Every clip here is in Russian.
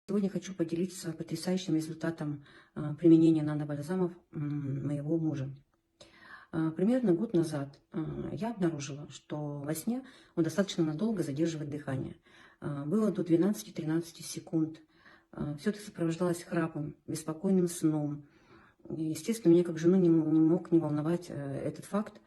Сегодня хочу поделиться потрясающим результатом применения нанобальзамов моего мужа. Примерно год назад я обнаружила, что во сне он достаточно надолго задерживает дыхание. Было до 12-13 секунд. Все это сопровождалось храпом, беспокойным сном. И, естественно, меня как жену не мог не волновать этот факт.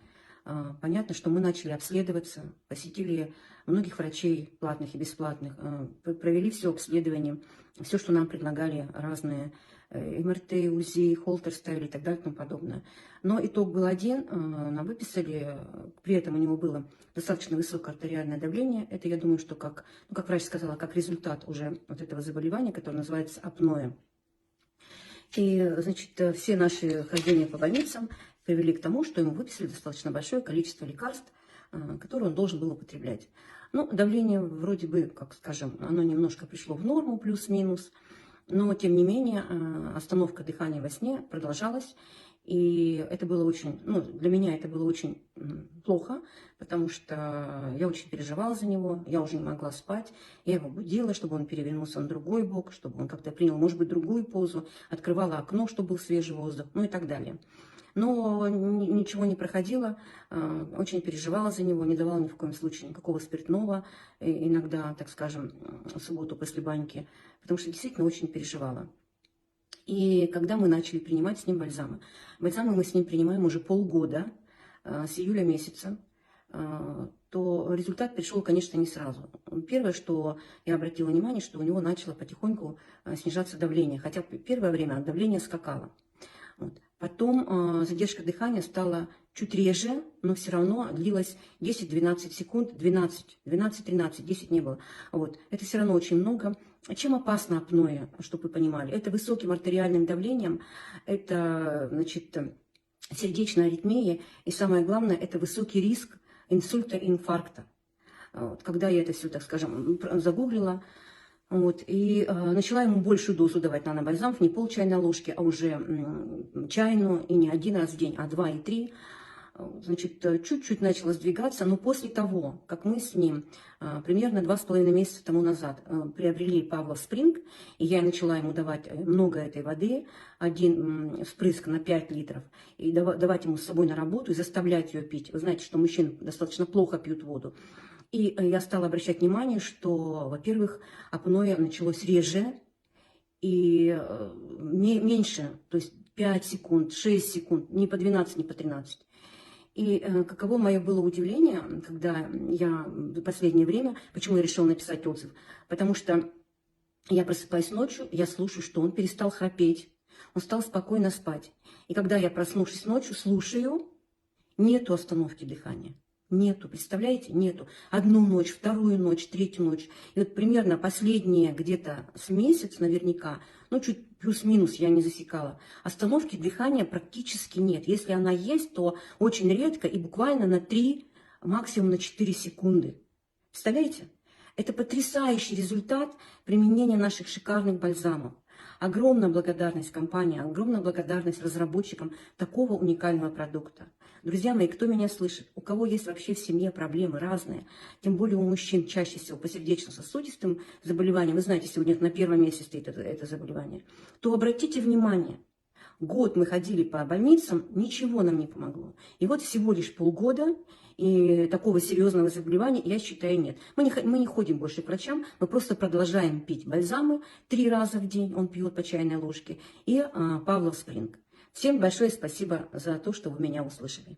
Понятно, что мы начали обследоваться, посетили многих врачей, платных и бесплатных, провели все обследование, все, что нам предлагали, разные МРТ, УЗИ, холтер-ставили и так далее и тому подобное. Но итог был один, нам выписали, при этом у него было достаточно высокое артериальное давление. Это, я думаю, что, как врач сказала, как результат уже вот этого заболевания, которое называется апноэ. И, значит, все наши хождения по больницам привели к тому, что ему выписали достаточно большое количество лекарств, которые он должен был употреблять. Ну, давление вроде бы, как скажем, оно немножко пришло в норму, плюс-минус, но, тем не менее, остановка дыхания во сне продолжалась. И это было очень, для меня это было очень плохо, потому что я очень переживала за него, я уже не могла спать, я его будила, чтобы он перевернулся на другой бок, чтобы он как-то принял, может быть, другую позу, открывала окно, чтобы был свежий воздух, и так далее. Но ничего не проходило, очень переживала за него, не давала ни в коем случае никакого спиртного, иногда, так скажем, в субботу после баньки, потому что действительно очень переживала. И когда мы начали принимать с ним бальзамы мы с ним принимаем уже полгода, с июля месяца, то результат пришел, конечно, не сразу. Первое, что я обратила внимание, что у него начало потихоньку снижаться давление, хотя первое время давление скакало. Вот. Потом задержка дыхания стала чуть реже, но все равно длилась 10-12 секунд, 12-13, 10 не было. Вот. Это все равно очень много. Чем опасно апноэ, чтобы вы понимали? Это высоким артериальным давлением, это, значит, сердечная аритмия, и самое главное, это высокий риск инсульта и инфаркта. Вот. Когда я это все, так скажем, загуглила, вот, и начала ему большую дозу давать нанобальзамов, не пол чайной ложки, а уже чайную, и не один раз в день, а 2 и 3. Значит, чуть-чуть начала сдвигаться, но после того, как мы с ним примерно 2,5 месяца тому назад приобрели Павлов Спринг, и я начала ему давать много этой воды, один впрыск на 5 литров, и давать ему с собой на работу и заставлять ее пить. Вы знаете, что мужчины достаточно плохо пьют воду. И я стала обращать внимание, что, во-первых, апноэ началось реже и меньше, то есть 5 секунд, 6 секунд, не по 12, не по 13. И каково мое было удивление, когда я в последнее время, почему я решила написать отзыв, потому что я просыпаюсь ночью, я слушаю, что он перестал храпеть, он стал спокойно спать. И когда я, проснувшись ночью, слушаю, нету остановки дыхания. Нету, представляете? Нету. Одну ночь, вторую ночь, третью ночь. И вот примерно последние где-то с месяц наверняка, чуть плюс-минус я не засекала, остановки дыхания практически нет. Если она есть, то очень редко и буквально на 3, максимум на 4 секунды. Представляете? Это потрясающий результат применения наших шикарных бальзамов. Огромная благодарность компании, огромная благодарность разработчикам такого уникального продукта. Друзья мои, кто меня слышит, у кого есть вообще в семье проблемы разные, тем более у мужчин чаще всего по сердечно-сосудистым заболеваниям, вы знаете, сегодня на первом месте стоит это заболевание, то обратите внимание, год мы ходили по больницам, ничего нам не помогло. И вот всего лишь полгода, и такого серьезного заболевания, я считаю, нет. Мы не ходим больше к врачам, мы просто продолжаем пить бальзамы 3 раза в день, он пьет по чайной ложке, и Павлов Спринг. Всем большое спасибо за то, что вы меня услышали.